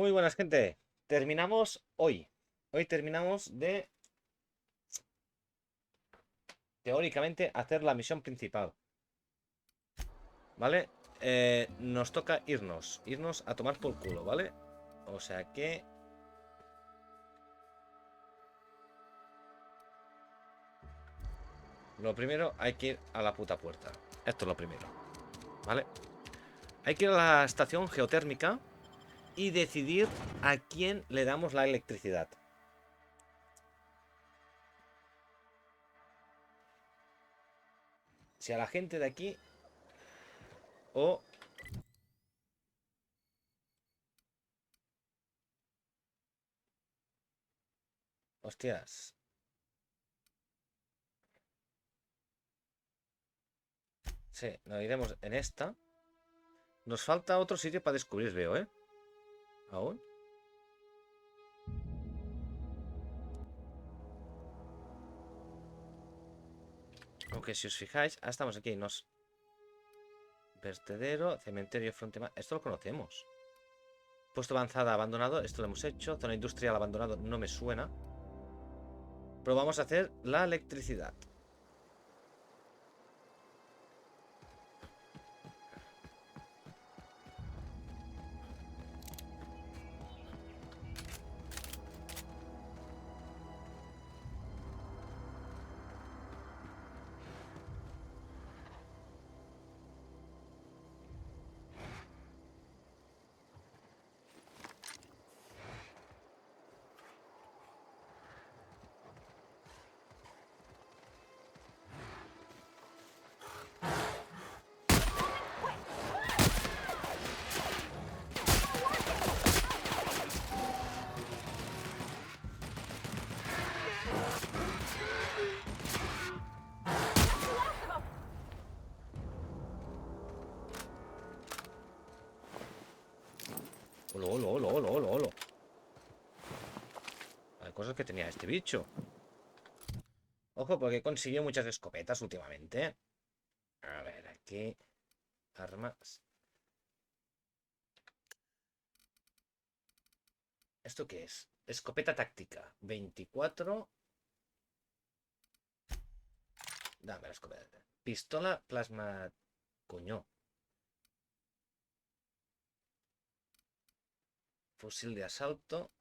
Muy buenas, gente. Terminamos hoy. Hoy terminamos de, teóricamente, hacer la misión principal. ¿Vale? Nos toca irnos a tomar por culo, ¿vale? O sea que... Lo primero, hay que ir a la puta puerta. Esto es lo primero, ¿vale? Hay que ir a la estación geotérmica y decidir a quién le damos la electricidad. Si a la gente de aquí o... Hostias. Sí, nos iremos en esta. Nos falta otro sitio para descubrir, veo, ¿eh? ¿Aún? Aunque si os fijáis, estamos aquí. Vertedero, cementerio, fronte... Esto lo conocemos. Puesto avanzada, abandonado. Esto lo hemos hecho. Zona industrial, abandonado. No me suena. Pero vamos a hacer la electricidad. Olo, olo, olo, olo, olo, olo. Hay cosas que tenía este bicho. Ojo, porque consiguió muchas escopetas últimamente. A ver, aquí. Armas. ¿Esto qué es? Escopeta táctica. 24. Dame la escopeta. Pistola plasma... Coño. Fusil de asalto.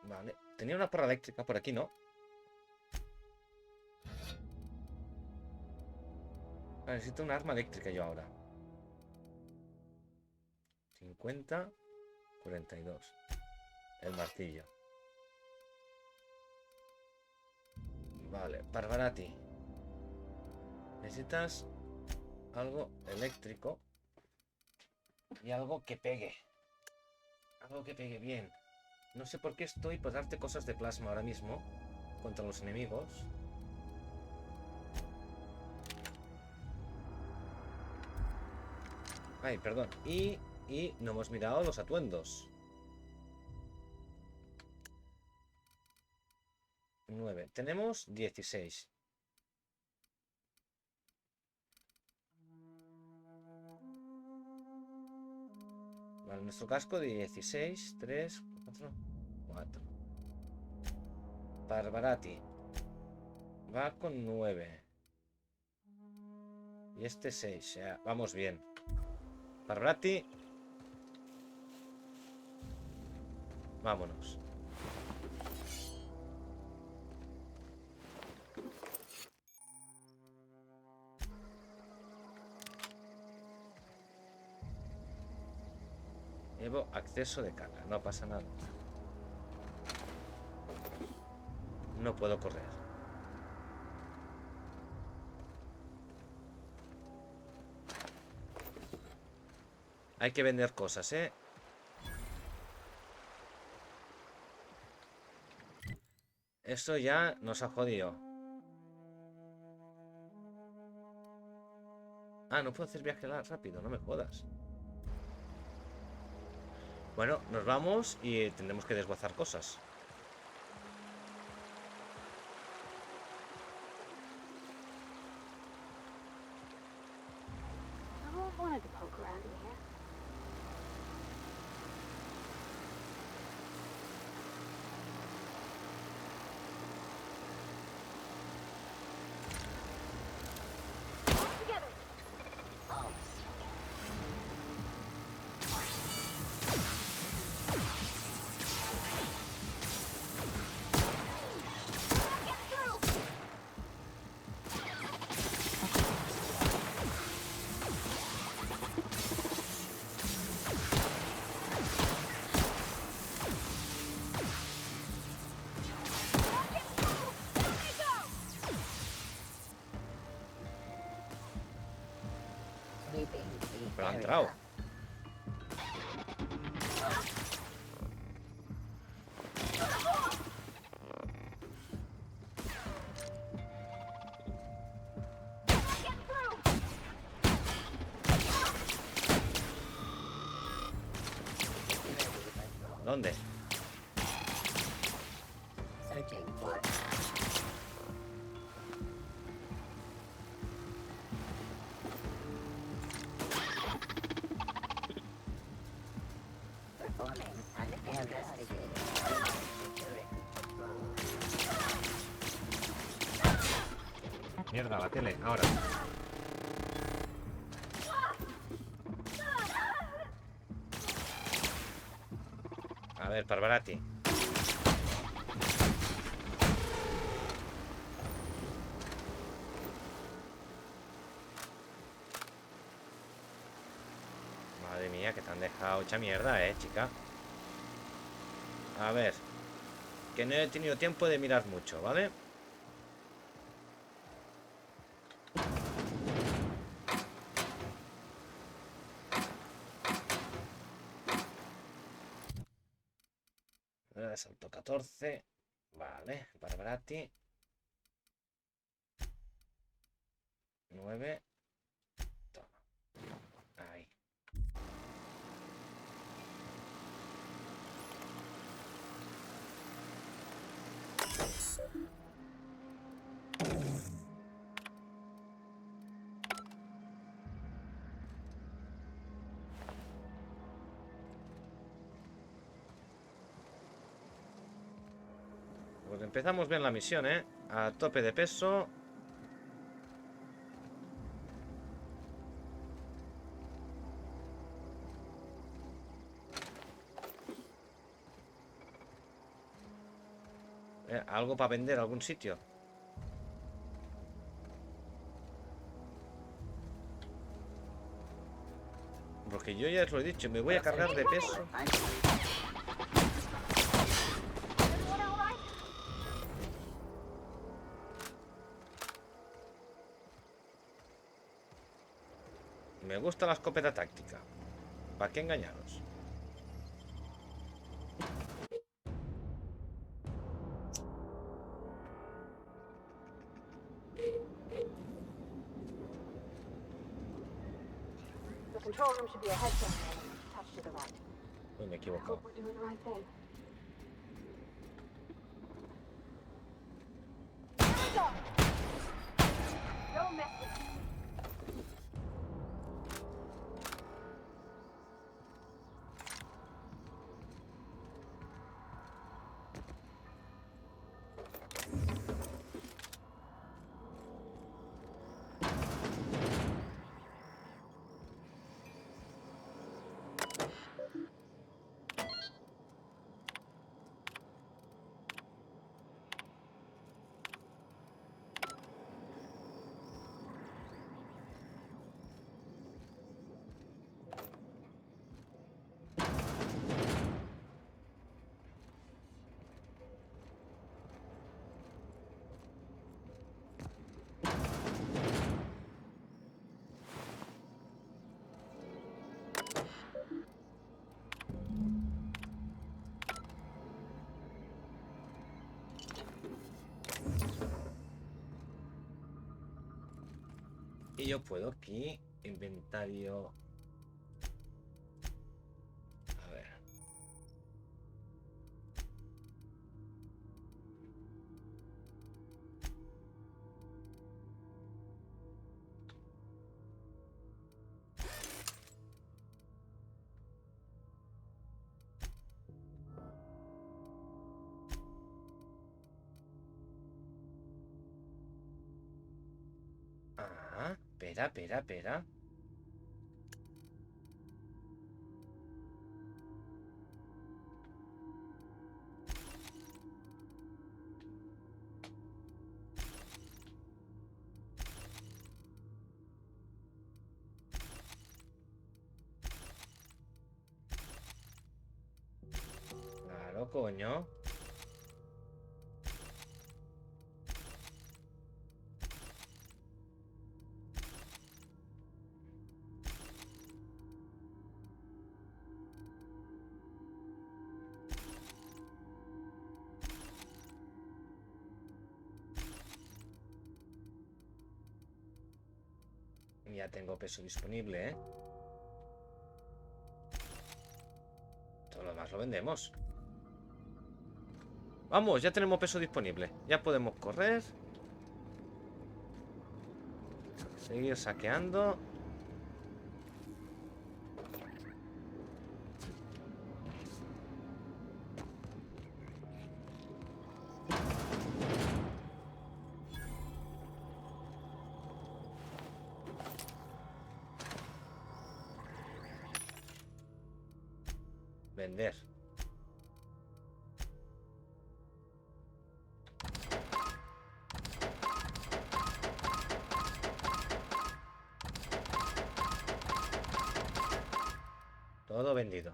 Vale. Tenía una porra eléctrica por aquí, ¿no? Necesito un arma eléctrica yo ahora. 50, 42. El martillo. Vale, Parvarati. Necesitas algo eléctrico y algo que pegue. Algo que pegue bien. No sé por qué estoy por darte cosas de plasma ahora mismo contra los enemigos. Ay, perdón. Y no hemos mirado los atuendos. 9. Tenemos 16. Vale, nuestro casco de 16, 3, 4, 4. Parvarati. Va con 9. Y este 6. Ya, vamos bien. Parvarati. Vámonos. Llevo acceso de carga. No pasa nada. No puedo correr. Hay que vender cosas, ¿eh? Eso ya nos ha jodido. Ah, no puedo hacer viaje rápido, no me jodas. Bueno, nos vamos y tendremos que desguazar cosas. ¿Dónde? Mierda, la tele, ahora. A ver, Parvarati. Madre mía, que te han dejado hecha mierda, chica. A ver. Que no he tenido tiempo de mirar mucho, ¿vale? Salto 14. Vale, Barbarati. 9. Toma. Ahí. Pues empezamos bien la misión, a tope de peso. Algo para vender, algún sitio. Porque yo ya os lo he dicho, me voy a cargar de peso. Me gusta la escopeta táctica. ¿Para qué engañaros? Uy, me he equivocado. Y yo puedo aquí, inventario. A ver. Ah, espera. Claro, coño. Ya tengo peso disponible, Todo lo demás lo vendemos. Vamos, ya tenemos peso disponible. Ya podemos correr. Seguir saqueando. Vender. Todo vendido.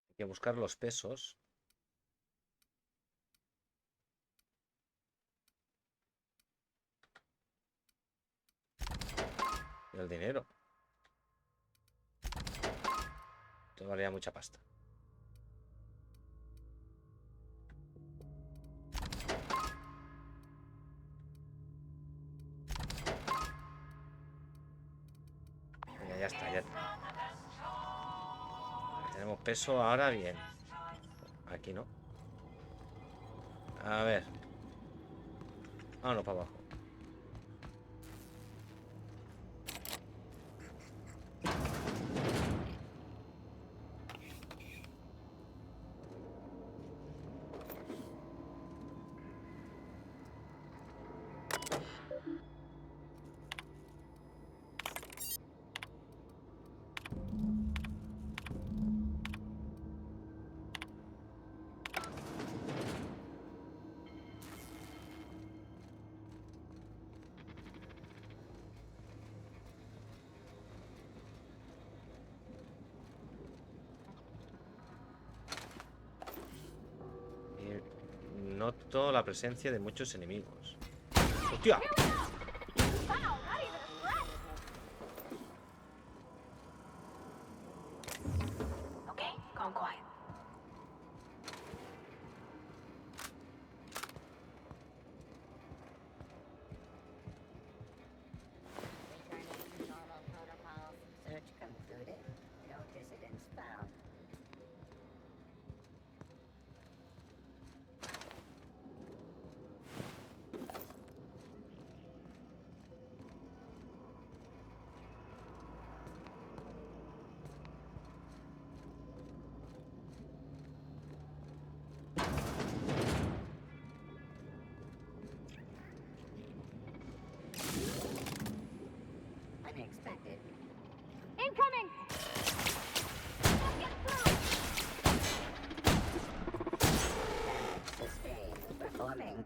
Hay que buscar los pesos. Y el dinero. Esto valía mucha pasta. Venga, ya está, ya. Tenemos peso ahora bien. Aquí no. A ver. Vámonos para abajo. Noto la presencia de muchos enemigos. ¡Hostia! Unexpected. Incoming! Sustained. Performing.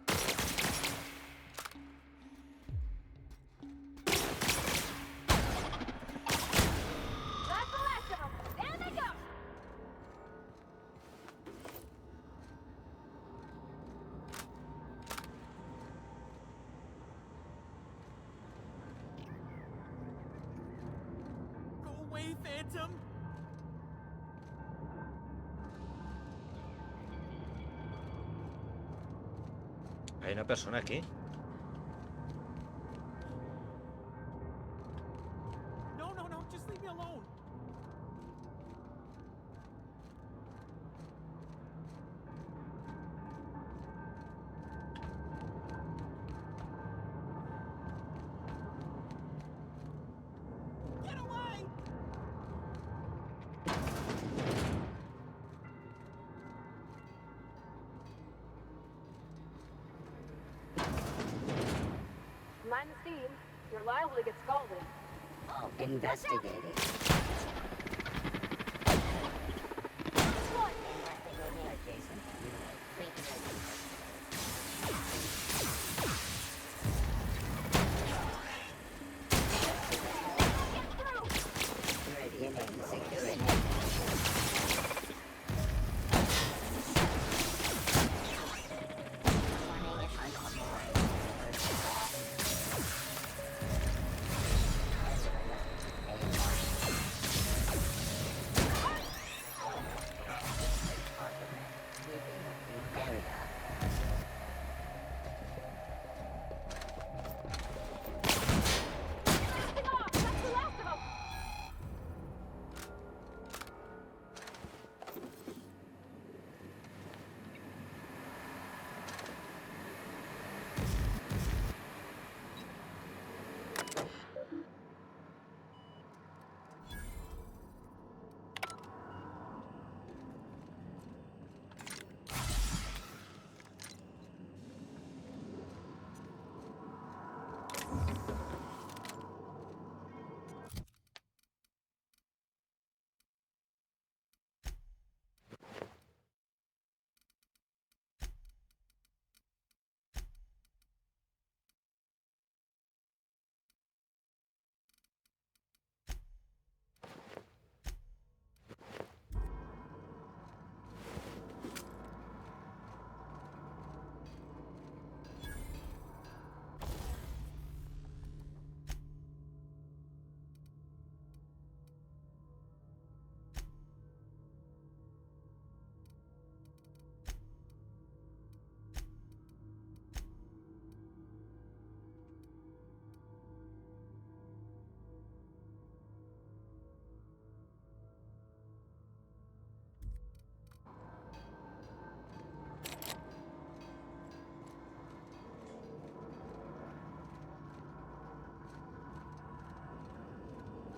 That's the last of them. There they go! Go away, Phantom! Hay una persona aquí. No, no, no, just leave me alone. Get away! Mind the steam. You're liable to get scalded. Oh, investigating. Investigating adjacent. Meridian security.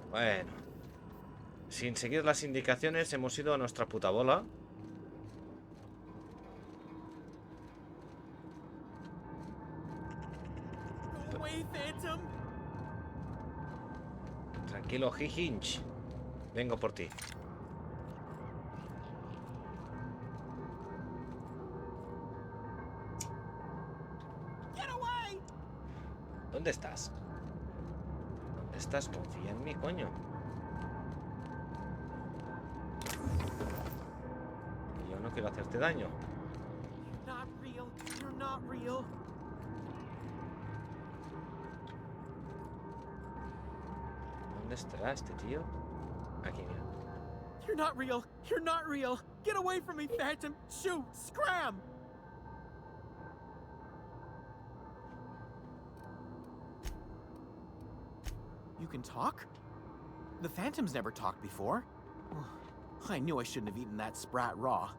Bueno. Sin seguir las indicaciones hemos ido a nuestra puta bola. Go away, Phantom. Tranquilo, Hinch. Vengo por ti. Get away! ¿Dónde estás? ¿Dónde estás? Confía en mí, coño. Yo no quiero hacerte daño. You're not real. You're not real. ¿Dónde estará este tío? Aquí, mira. You're not real. You're not real. Get away from me, Phantom. Shoot! Scram! You can talk? The Phantom's never talked before. I knew I shouldn't have eaten that sprat raw.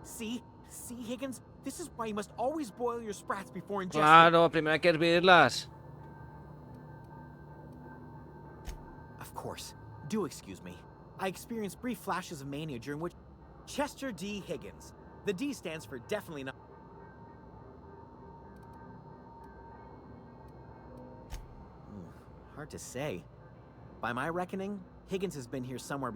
See? See, Higgins? This is why you must always boil your sprats before ingesting. Claro, primero hay que hervirlas. Of course. Do excuse me. I experienced brief flashes of mania during which... Chester D. Higgins. The D stands for definitely not... Hard to say. By my reckoning, Higgins has been here somewhere...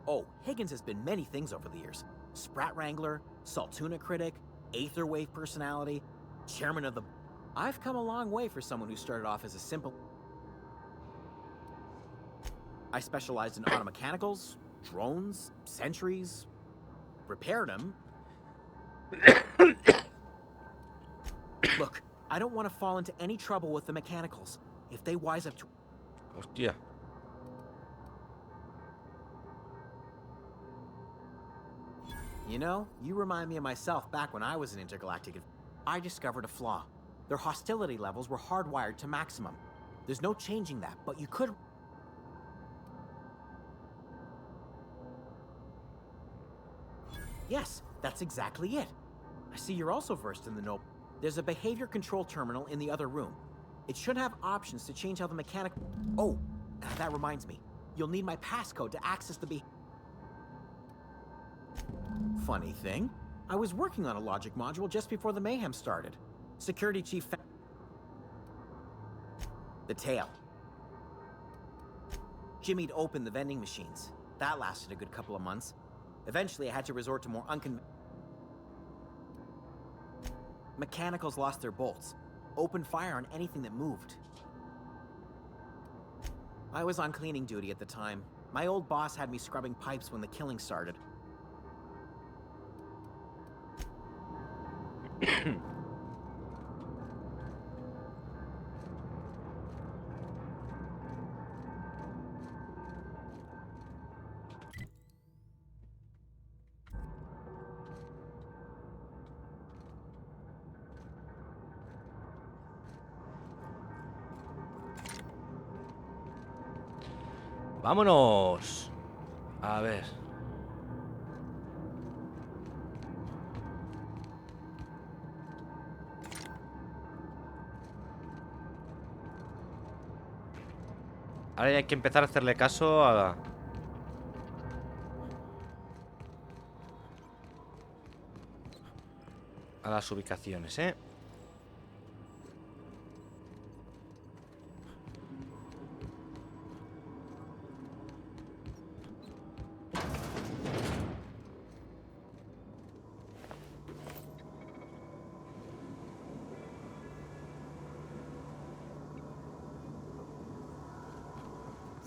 Oh, Higgins has been many things over the years. Sprat Wrangler, Saltuna Critic, Aetherwave Personality, Chairman of the... I've come a long way for someone who started off as a simple... I specialized in automechanicals, drones, sentries, repaired them. Look, I don't want to fall into any trouble with the mechanicals. If they wise up to... Hostia. You know, you remind me of myself back when I was an intergalactic... I discovered a flaw. Their hostility levels were hardwired to maximum. There's no changing that, but you could... Yes, that's exactly it. I see you're also versed in the no... There's a behavior control terminal in the other room. It should have options to change how the mechanic... Oh, that reminds me. You'll need my passcode to access the Funny thing, I was working on a logic module just before the mayhem started. Security Chief The tail. Jimmy'd opened the vending machines. That lasted a good couple of months. Eventually, I had to resort to more Mechanicals lost their bolts. Opened fire on anything that moved. I was on cleaning duty at the time. My old boss had me scrubbing pipes when the killing started. Vámonos. A ver. Ahora hay que empezar a hacerle caso a las ubicaciones, ¿eh?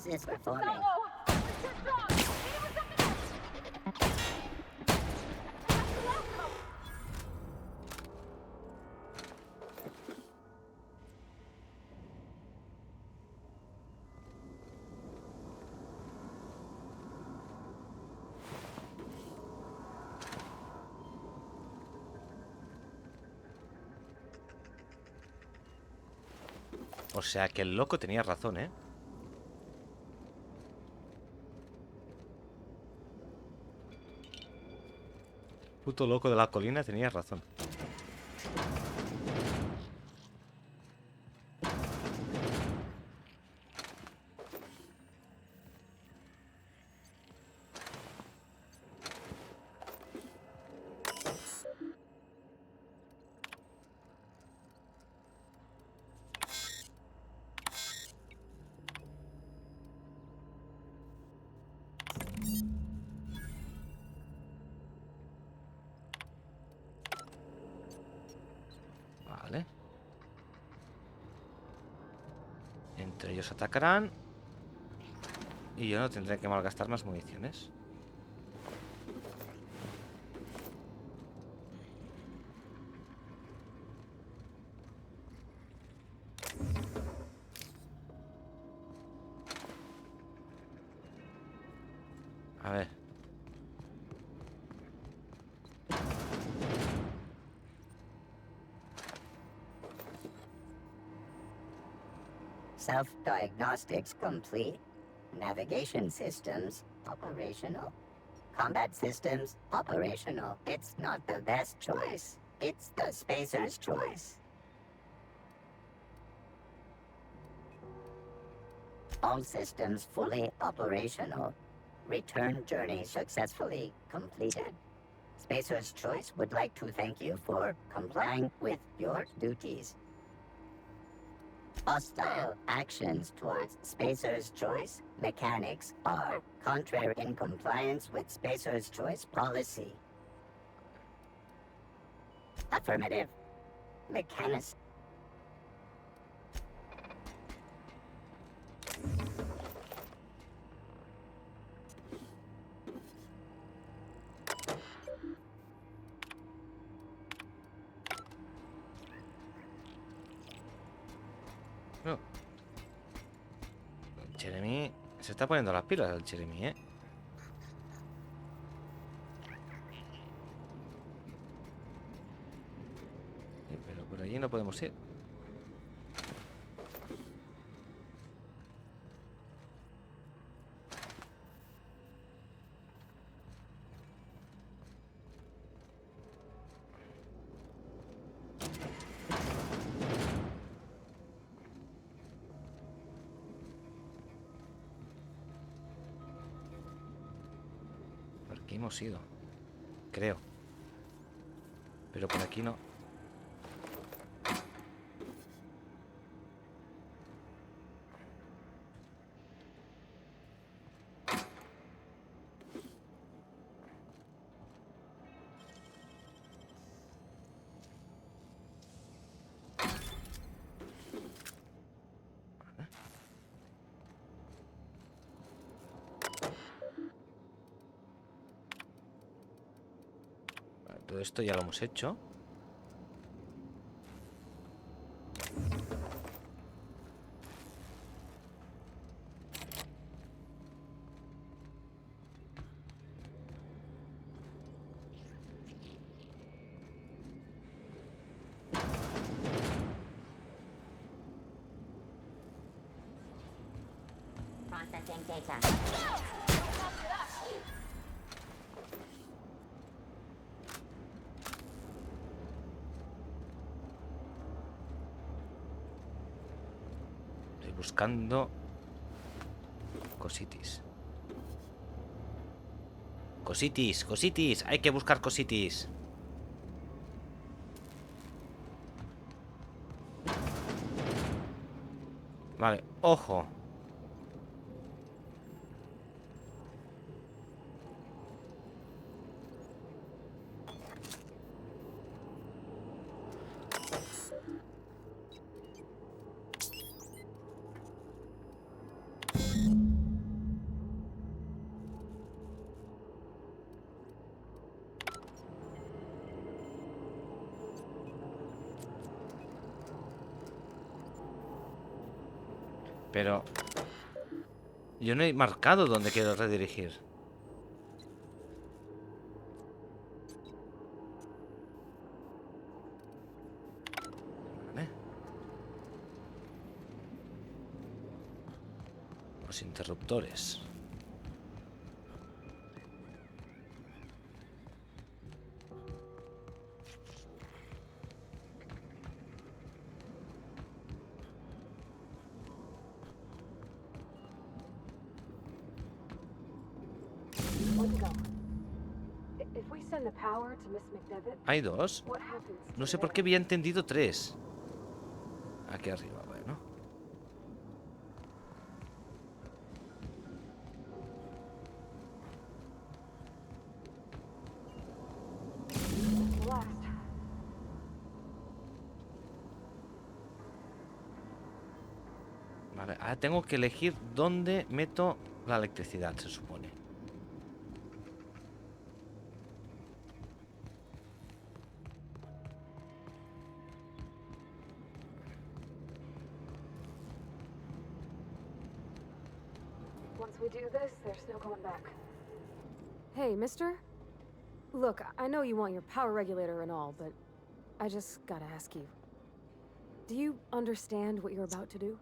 This is for me. Solo! We're too strong! Hit him with something else! That's the last of 'em! O sea que el loco tenía razón, ¿eh? Puto loco de la colina tenía razón. ellos atacarán. Y yo no tendré que malgastar más municiones. A ver. Self-diagnostics complete. Navigation systems operational. Combat systems operational. It's not the best choice. It's the spacer's choice. All systems fully operational. Return journey successfully completed. Spacer's Choice would like to thank you for complying with your duties. Hostile actions towards Spacer's Choice mechanics are contrary in compliance with Spacer's Choice policy. Affirmative. Mechanics. No. Jeremy se está poniendo las pilas, el Jeremy, ¿eh? Pero por allí no podemos ir. Por aquí hemos ido, creo. Pero por aquí no. Vale, todo esto ya lo hemos hecho. Processing data. Estoy buscando cositis. Cositis, cositis. Hay que buscar cositis. Vale, ojo. Pero yo no he marcado dónde quiero redirigir. Vale. Los interruptores. Let's go. If we send the power to Miss McDevitt, Hay dos. what happens? No sé por qué había entendido tres. Aquí arriba, bueno. Last. Vale, tengo que elegir dónde meto la electricidad, se supone. Once we do this, there's no going back. Hey, mister? Look, I know you want your power regulator and all, but I just gotta ask you. Do you understand what you're about to do?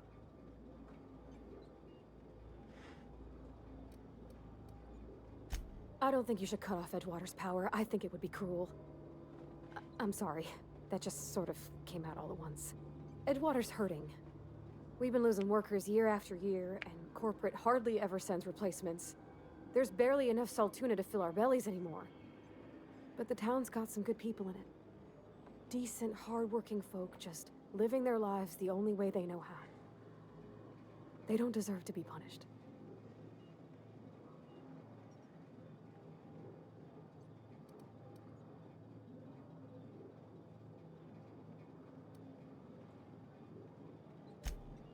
I don't think you should cut off Edgewater's power. I think it would be cruel. I'm sorry. That just sort of came out all at once. Edgewater's hurting. We've been losing workers year after year, and corporate hardly ever sends replacements. There's barely enough Saltuna to fill our bellies anymore. But the town's got some good people in it. Decent, hard-working folk just living their lives the only way they know how. They don't deserve to be punished.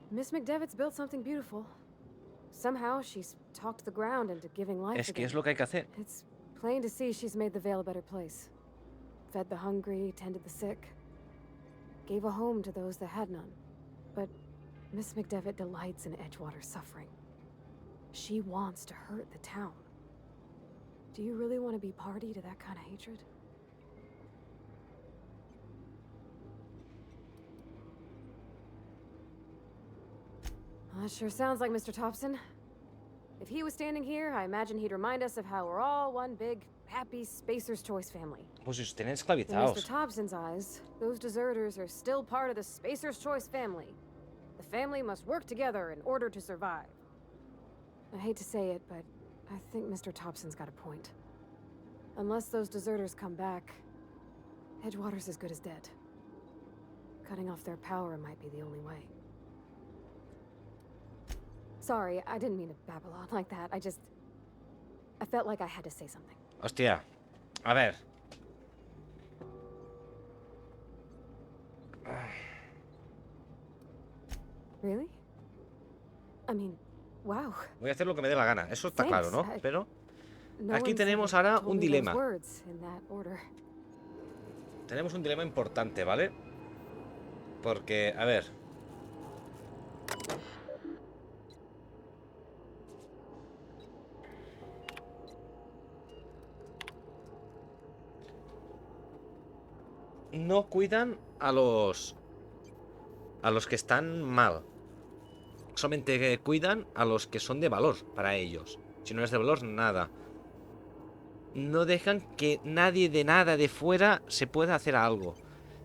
Miss McDevitt's built something beautiful. Somehow she's talked the ground into giving life Es que again. es lo que hay que hacer. It's plain to see she's made the Vale a better place. Fed the hungry, tended the sick. Gave a home to those that had none. But Miss McDevitt delights in Edgewater's suffering. She wants to hurt the town. Do you really want to be party to that kind of hatred? That sure sounds like Mr. Thompson. If he was standing here, I imagine he'd remind us of how we're all one big, happy Spacer's Choice family. Pues si os tenéis In esclavizados. Mr. Thompson's eyes, those deserters are still part of the Spacer's Choice family. The family must work together in order to survive. I hate to say it, but I think Mr. Thompson's got a point. Unless those deserters come back, Edgewater's as good as dead. Cutting off their power might be the only way. Sorry, I didn't mean to babble on like that. I felt like I had to say something. Hostia. A ver. Really? I mean, wow. Voy a hacer lo que me dé la gana. Eso está claro, ¿no? Thanks. Pero No aquí one's tenemos ever ahora told un me those dilema. words in that order. Tenemos un dilema importante, ¿vale? Porque, a ver. No cuidan a los que están mal. Solamente cuidan a los que son de valor para ellos. Si no es de valor, nada. No dejan que nadie de nada de fuera se pueda hacer algo.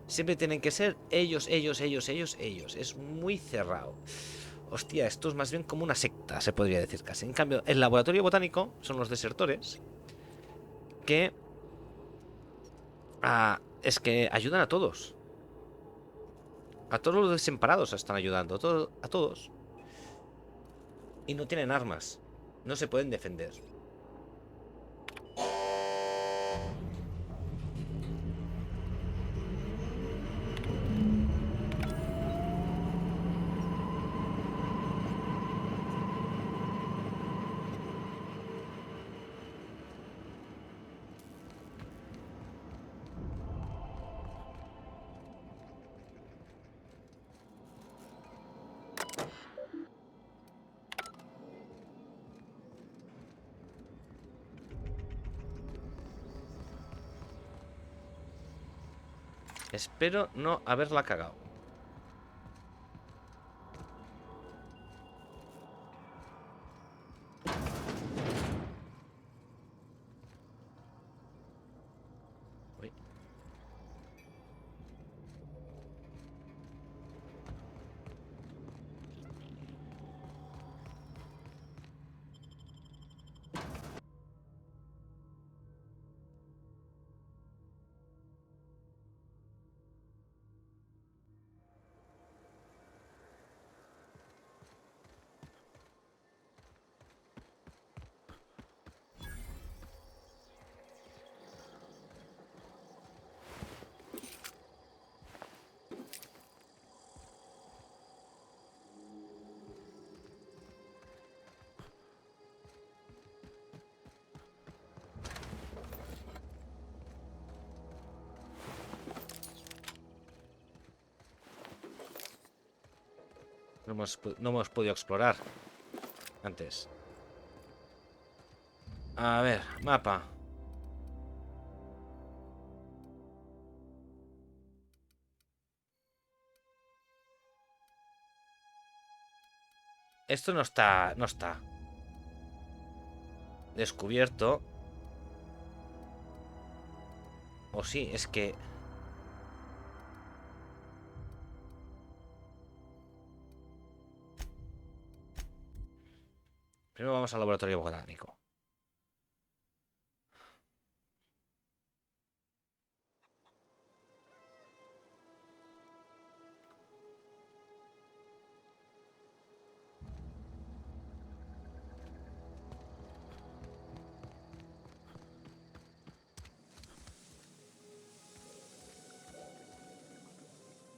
Siempre tienen que ser ellos. Es muy cerrado. Hostia, esto es más bien como una secta, se podría decir casi. En cambio, el laboratorio botánico son los desertores que... es que ayudan a todos. A todos los desamparados están ayudando. A todos. Y no tienen armas. No se pueden defender. Espero no haberla cagado. Uy. no hemos podido explorar antes. A ver, mapa. Esto no está descubierto. O sí, es que... Primero vamos al laboratorio botánico.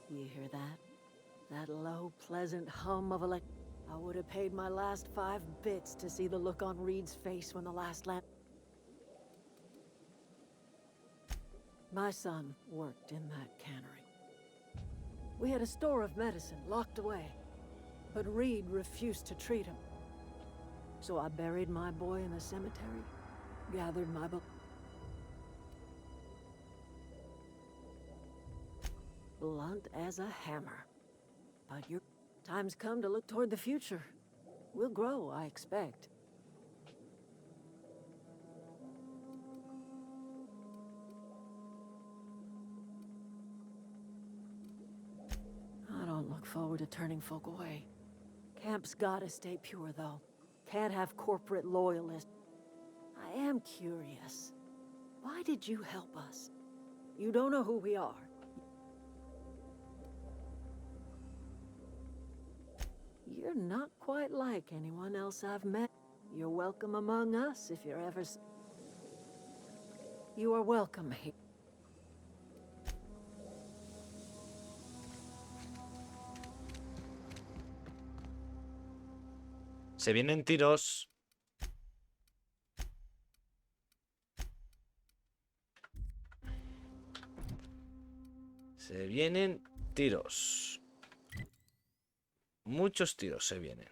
You hear that? That low, pleasant hum of I would have paid my last 5 bits to see the look on Reed's face when the last lamp... My son worked in that cannery. We had a store of medicine locked away, but Reed refused to treat him. So I buried my boy in the cemetery, gathered my blunt as a hammer. But your time's come to look toward the future. We'll grow, I expect. I don't look forward to turning folk away. Camp's gotta stay pure, though. Can't have corporate loyalists. I am curious. Why did you help us? You don't know who we are. You're not quite like anyone else I've met. You're welcome among us if you're ever... You are welcome here. Se vienen tiros. Se vienen tiros. Muchos tiros se vienen.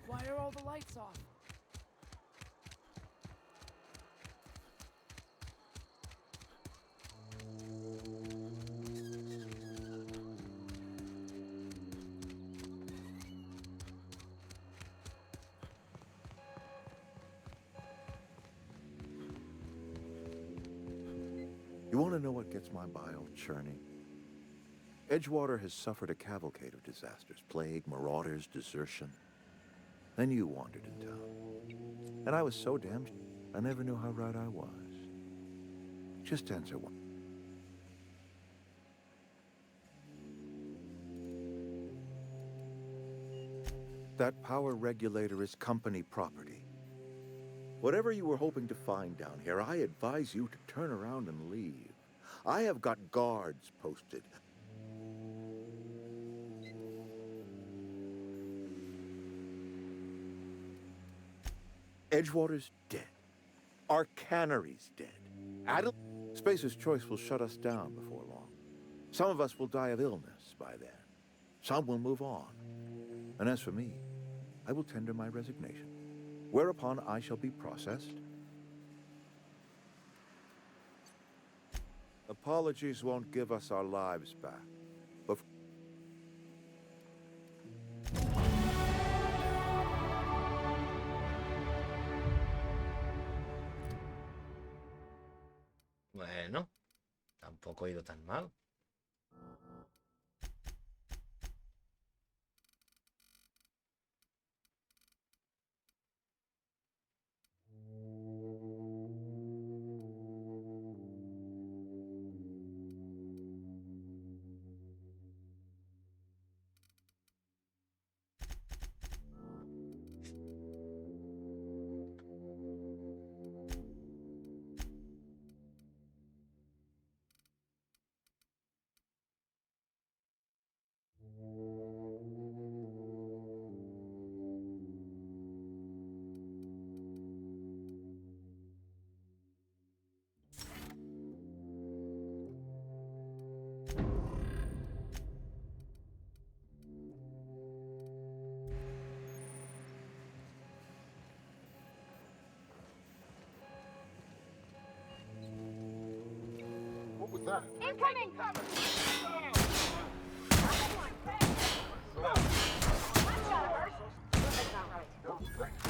Why are all the lights off? You want to know what gets my bile churning? Edgewater has suffered a cavalcade of disasters. Plague, marauders, desertion. Then you wandered in town. And I was so damned, I never knew how right I was. Just answer one. That power regulator is company property. Whatever you were hoping to find down here, I advise you to turn around and leave. I have got guards posted. Edgewater's dead. Our cannery's dead. Spacer's Choice will shut us down before long. Some of us will die of illness by then. Some will move on. And as for me, I will tender my resignation, whereupon I shall be processed. Apologies won't give us our lives back, but... Bueno, tampoco ha ido tan mal. What was that? Incoming! Something's not right. No, thanks.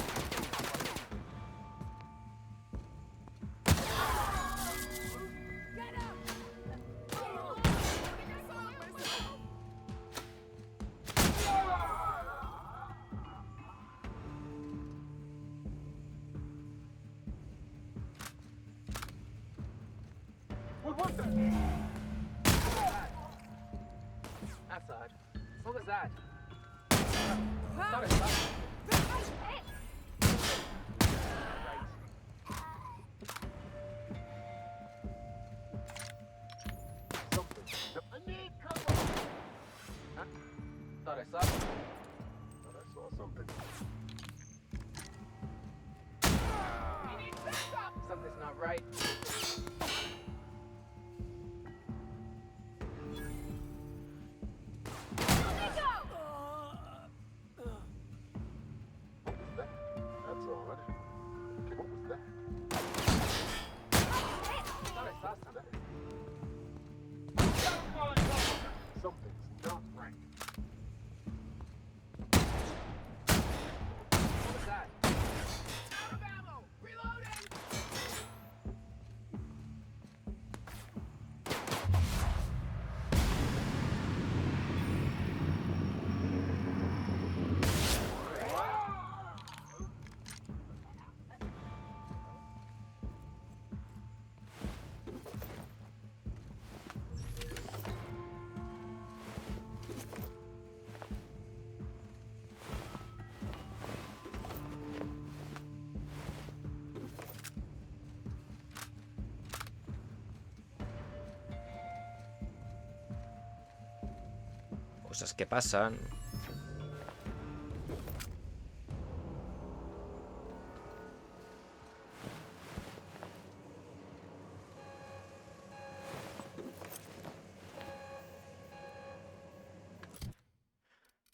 What was that? That's odd. What was that? Something. I need cover. Thought I saw Thought I saw something. something's not right. That's odd. Okay, what was that? Thought I saw something. Something's not right. What was that? Out of ammo! Reloading! Cosas que pasan.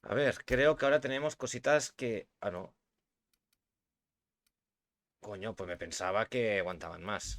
A ver, creo que ahora tenemos cositas que... Ah, no. Coño, pues me pensaba que aguantaban más.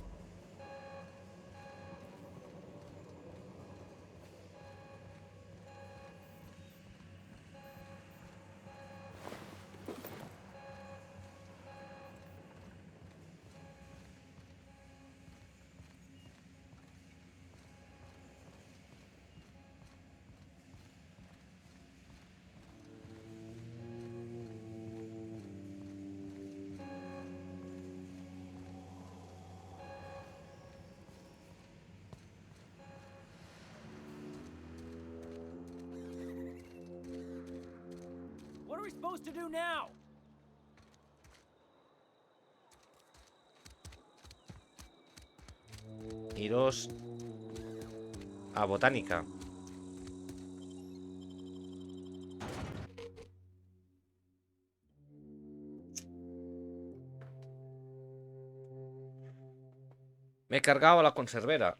What are we supposed to do now? Iros a botánica. Me he cargado la conservera.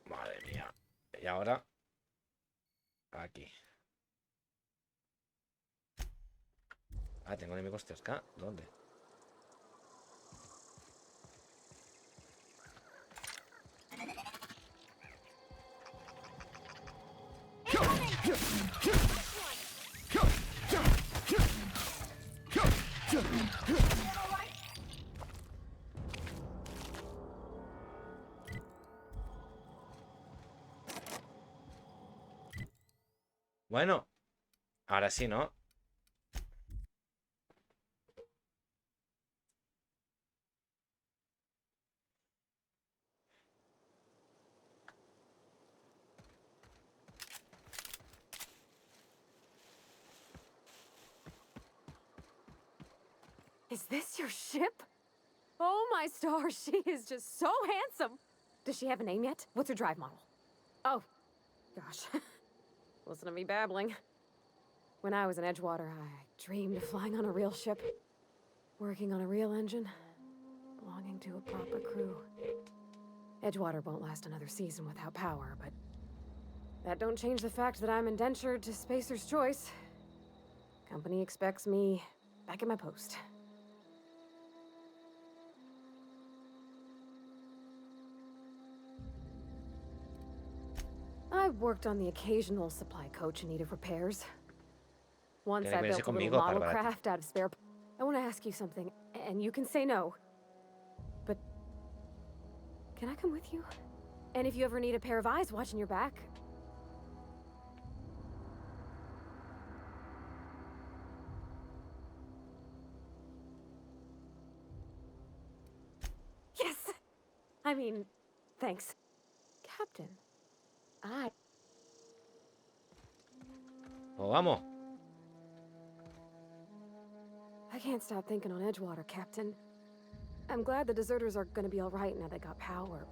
Madre mía. Y ahora... Aquí. Ah, tengo enemigos cerca. ¿Dónde? Bueno, ahora sí, ¿no? Is this your ship? Oh, my stars, she is just so handsome. Does she have a name yet? What's her drive model? Oh, gosh. Listen to me babbling. When I was in Edgewater, I dreamed of flying on a real ship, working on a real engine, belonging to a proper crew. Edgewater won't last another season without power, but that don't change the fact that I'm indentured to Spacer's Choice. Company expects me back at my post. I've worked on the occasional supply coach in need of repairs. Once Tiene I que venirse built a little conmigo para model baratí. craft out of spare. I want to ask you something, and you can say no. But can I come with you? And if you ever need a pair of eyes watching your back, yes! I mean, thanks. Captain, Pues vamos. I can't stop thinking on Edgewater, Captain. I'm glad the deserters are gonna be alright now they got power.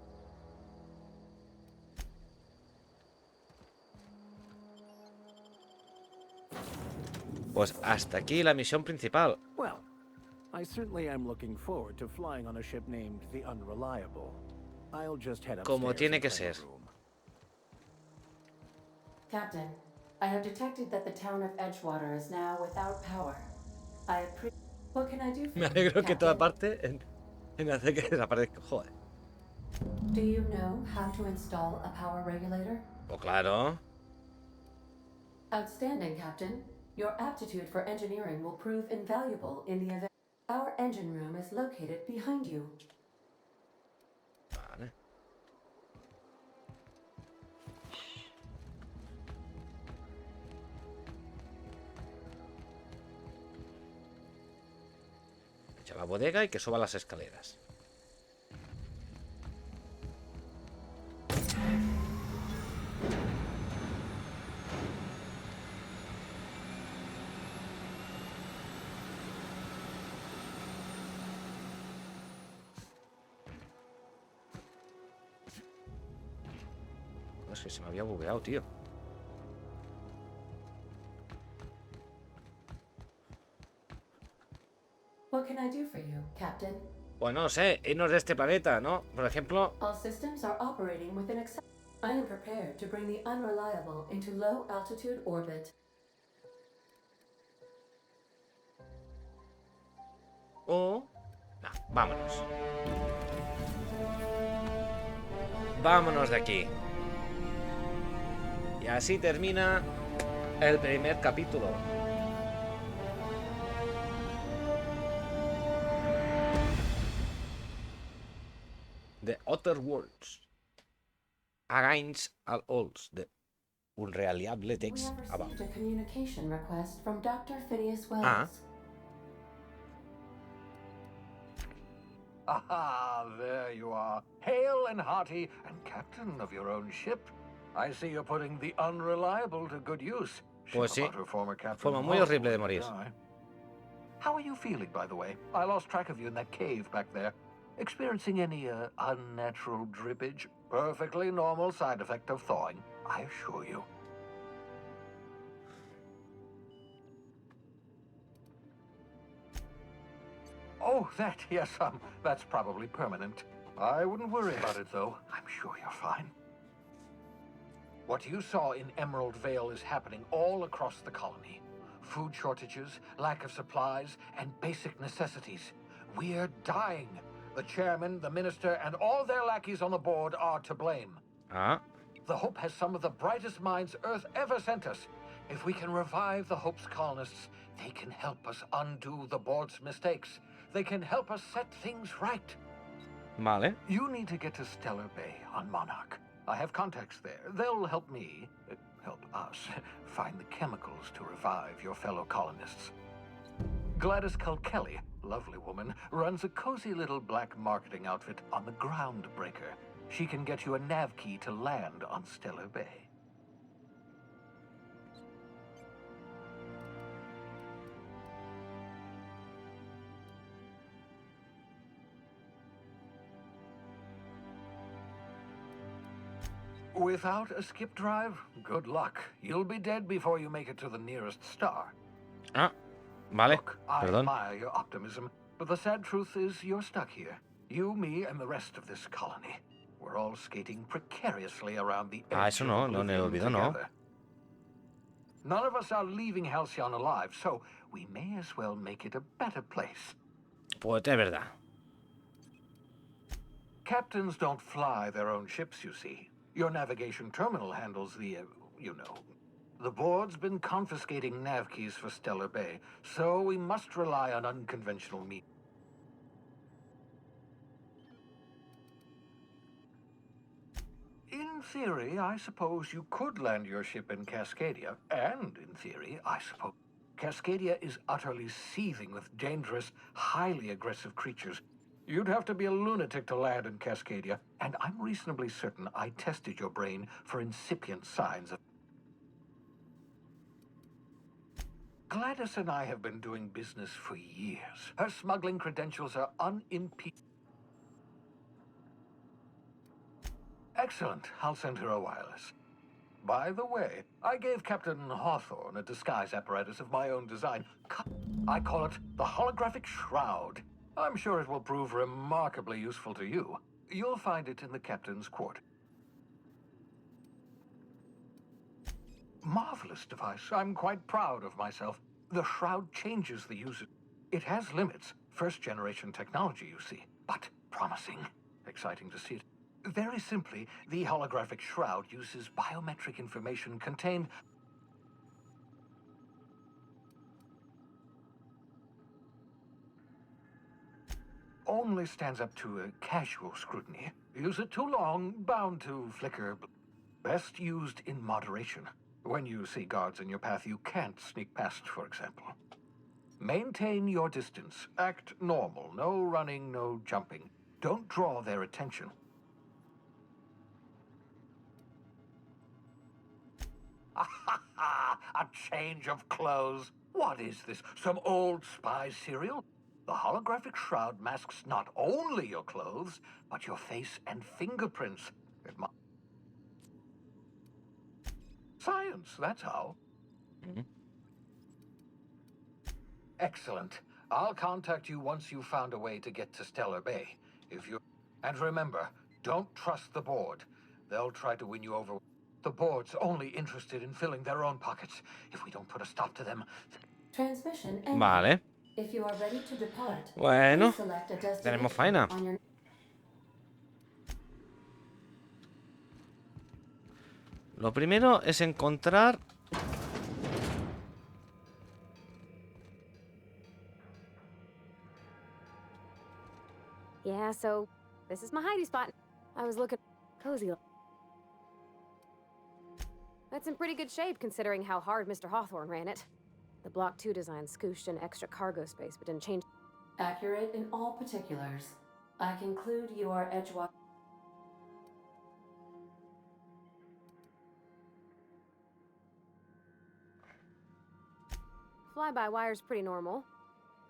Pues hasta aquí la misión principal. Well, I certainly am looking forward to flying on a ship named the Unreliable. I'll just head Como upstairs tiene and que claim a ser. room. Captain, I have detected that the town of Edgewater is now without power. What can I do for Me you, alegro que toda Captain? parte en hacer que desaparezca. Joder. Do you know how to install a power regulator? Pues claro. Outstanding, Captain. Your aptitude for engineering will prove invaluable in the event. Our engine room is located behind you. Vale. Echa la bodega y que suba las escaleras. Es que se me había bugueado, tío. What can I do for you, Captain? Pues no sé, irnos de este planeta, ¿no? Por ejemplo, All systems are operating within I am prepared to bring the Unreliable into low altitude orbit. o... nah, vámonos. Vámonos de aquí. Y así termina el primer capítulo. The Other Worlds. Against all odds. The Unreliable We Text have About. received a communication request from Dr. Phineas Wells. Ah. Aha, there you are. Hale and hearty, and captain of your own ship. I see you're putting the Unreliable to good use. Pues sí. Ship about her former captain. Forma muy horrible de morir. How are you feeling, by the way? I lost track of you in that cave back there. Experiencing any unnatural drippage? Perfectly normal side effect of thawing, I assure you. Oh, that, yes, that's probably permanent. I wouldn't worry about it, though. I'm sure you're fine. What you saw in Emerald Vale is happening all across the colony. Food shortages, lack of supplies, and basic necessities. We're dying. The chairman, the minister, and all their lackeys on the board are to blame. Ah. The Hope has some of the brightest minds Earth ever sent us. If we can revive the Hope's colonists, they can help us undo the board's mistakes. They can help us set things right. Vale. You need to get to Stellar Bay on Monarch. I have contacts there. They'll help me, help us, find the chemicals to revive your fellow colonists. Gladys Kelly, lovely woman, runs a cozy little black marketing outfit on the Groundbreaker. She can get you a nav key to land on Stellar Bay. Without a skip drive, good luck. You'll be dead before you make it to the nearest star. Ah. Vale. Look, I Perdón. admire your optimism, but the sad truth is you're stuck here. You, me, and the rest of this colony. we're all skating precariously around the Ah, edge eso of no, no, oblivion olvido, no. together. None of us are leaving Halcyon alive, so we may as well make it a better place. Pues es verdad. Captains don't fly their own ships, you see. Your navigation terminal handles the, you know. The board's been confiscating nav keys for Stellar Bay, so we must rely on unconventional means. In theory, I suppose you could land your ship in Cascadia, and in theory, I suppose Cascadia is utterly seething with dangerous, highly aggressive creatures. You'd have to be a lunatic to land in Cascadia, and I'm reasonably certain I tested your brain for incipient signs of... Gladys and I have been doing business for years. Her smuggling credentials are unimpeded. Excellent. I'll send her a wireless. By the way, I gave Captain Hawthorne a disguise apparatus of my own design. I call it the holographic shroud. I'm sure it will prove remarkably useful to you. You'll find it in the captain's quarters. Marvelous device. I'm quite proud of myself. The shroud changes the user. It has limits. First-generation technology, you see. But promising. Exciting to see it. Very simply, the holographic shroud uses biometric information contained... only stands up to a casual scrutiny. Use it too long, bound to flicker. Best used in moderation. When you see guards in your path you can't sneak past, for example. Maintain your distance. Act normal. No running, no jumping. Don't draw their attention. A change of clothes. What is this? Some old spy serial? The holographic shroud masks not only your clothes, but your face and fingerprints. Science, that's how. Excellent. I'll contact you once you've found a way to get to Stellar Bay. And remember, don't trust the board. They'll try to win you over. The board's only interested in filling their own pockets. If we don't put a stop to them... Transmission ended. Vale. If you are ready to depart, Bueno, please select a tenemos destination faena. on your... Lo primero es encontrar... Yeah, so this is my hidey spot. I was looking cozy. That's in pretty good shape considering how hard Mr. Hawthorne ran it. The Block 2 design scooshed in extra cargo space but didn't change. Accurate in all particulars. I conclude you are Edgewatch. Fly-by-wire's pretty normal.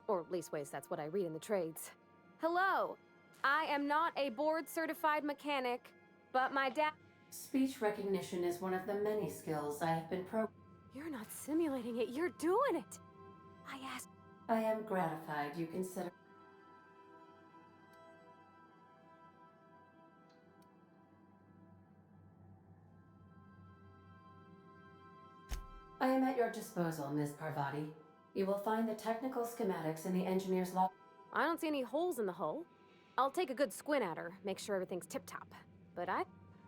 Or leastways, that's what I read in the trades. Hello! I am not a board-certified mechanic, but my dad... Speech recognition is one of the many skills I have been You're not simulating it, you're doing it! I asked... I am gratified you consider... I am at your disposal, Ms. Parvati. You will find the technical schematics in the engineer's log. I don't see any holes in the hull. I'll take a good squint at her, make sure everything's tip-top. But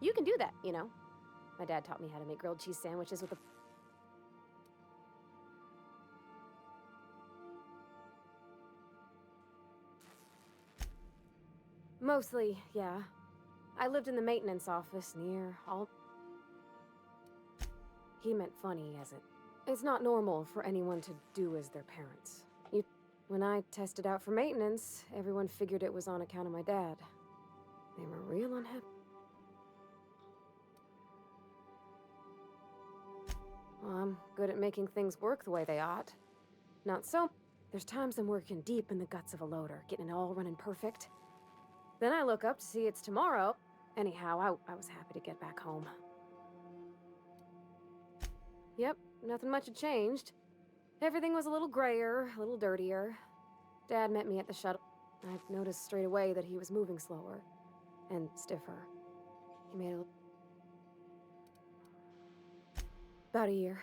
you can do that, you know. My dad taught me how to make grilled cheese sandwiches with a... Mostly, yeah. I lived in the maintenance office near all... He meant funny, as it... It's not normal for anyone to do as their parents. When I tested out for maintenance, everyone figured it was on account of my dad. They were real unhappy. Well, I'm good at making things work the way they ought. Not so. There's times I'm working deep in the guts of a loader, getting it all running perfect. Then I look up to see it's tomorrow. Anyhow, I was happy to get back home. Yep, nothing much had changed. Everything was a little grayer, a little dirtier. Dad met me at the shuttle. I noticed straight away that he was moving slower and stiffer. He made a... About a year.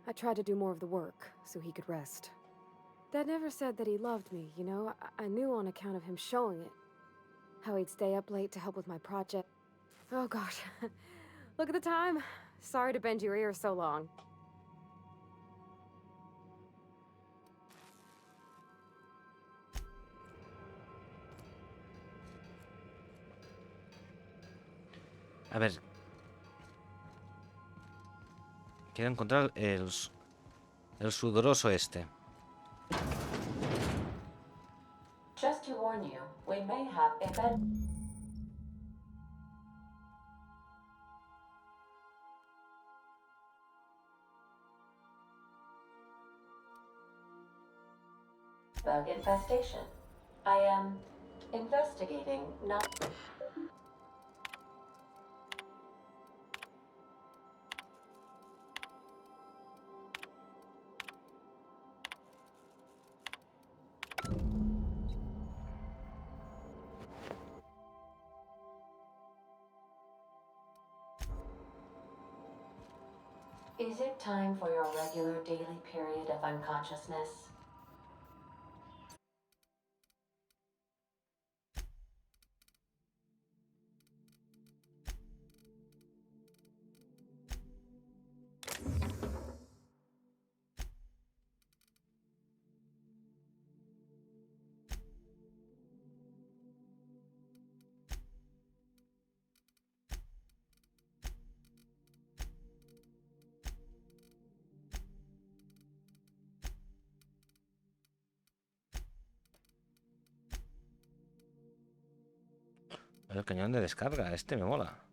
I tried to do more of the work, so he could rest. Dad never said that he loved me, you know? I knew on account of him showing it. How he'd stay up late to help with my project. Oh gosh. Look at the time. Sorry to bend your ear so long. A ver. Quiero encontrar el sudoroso este. Just to warn you, we may have event. Bug infestation. I am investigating, not. Is it time for your regular daily period of unconsciousness? El cañón de descarga, este me mola.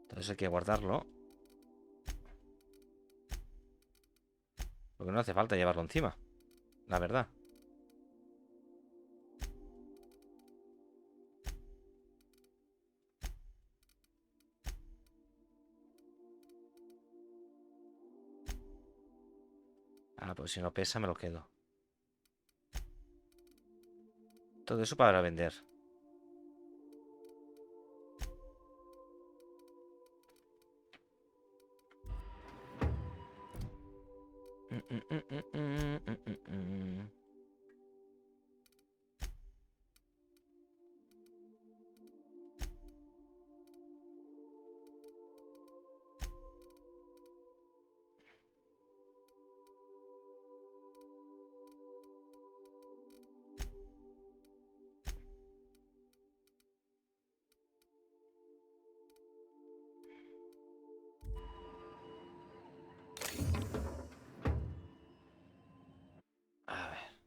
Entonces hay que guardarlo. Porque no hace falta llevarlo encima. La verdad. Ah, pues si no pesa me lo quedo. Todo eso para vender. A ver.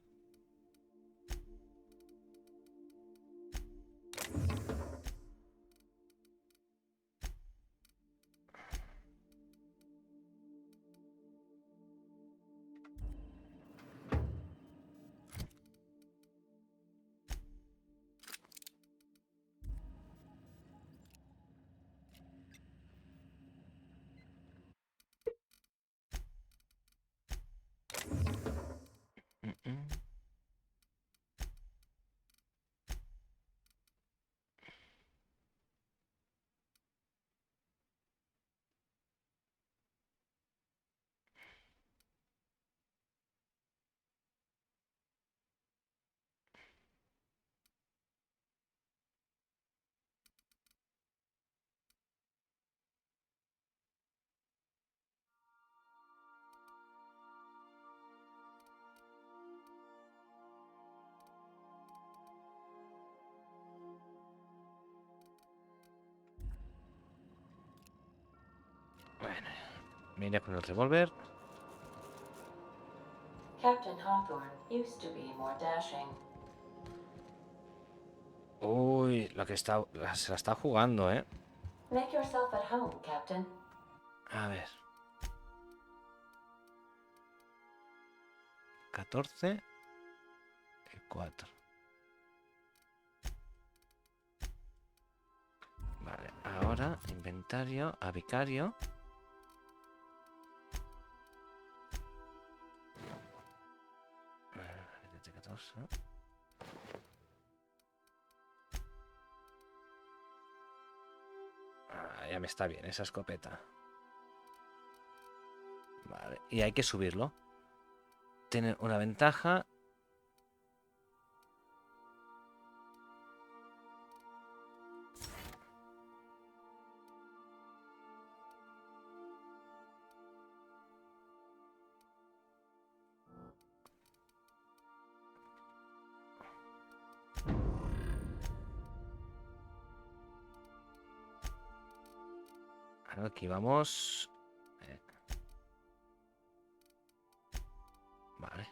Me iré con el revólver. Captain Hawthorne used to be more dashing. Uy, lo que está... Se la está jugando, ¿eh? Make yourself at home, Captain. A ver. 14 y 4. Vale, ahora inventario a vicario. Vale, 14. Ya me está bien esa escopeta. Vale, y hay que subirlo. Tiene una ventaja. Aquí vamos. Vale.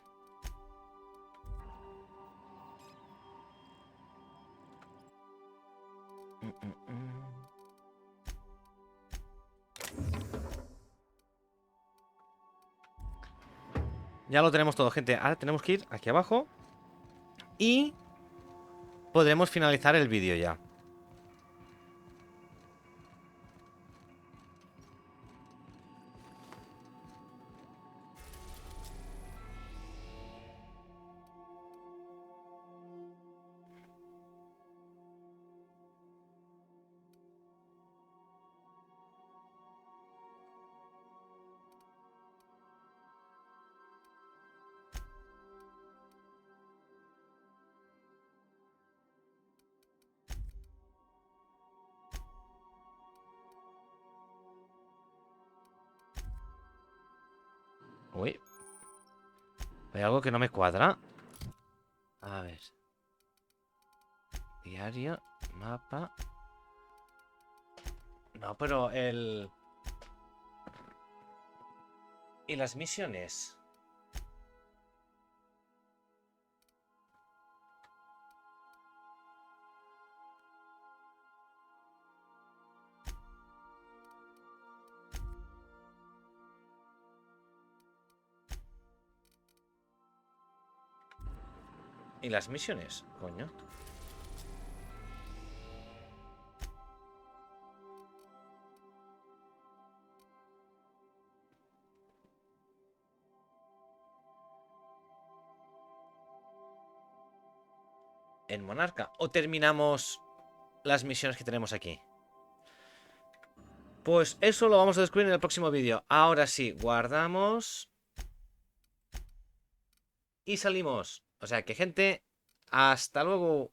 Ya lo tenemos todo, gente. Ahora tenemos que ir aquí abajo. Y podremos finalizar el vídeo ya. Uy. Hay algo que no me cuadra. A ver. Diario, mapa. No, pero el... ¿Y las misiones? ¿Y las misiones? Coño. En Monarca. ¿O terminamos las misiones que tenemos aquí? Pues eso lo vamos a descubrir en el próximo vídeo. Ahora sí, guardamos. Y salimos. O sea que, gente, hasta luego.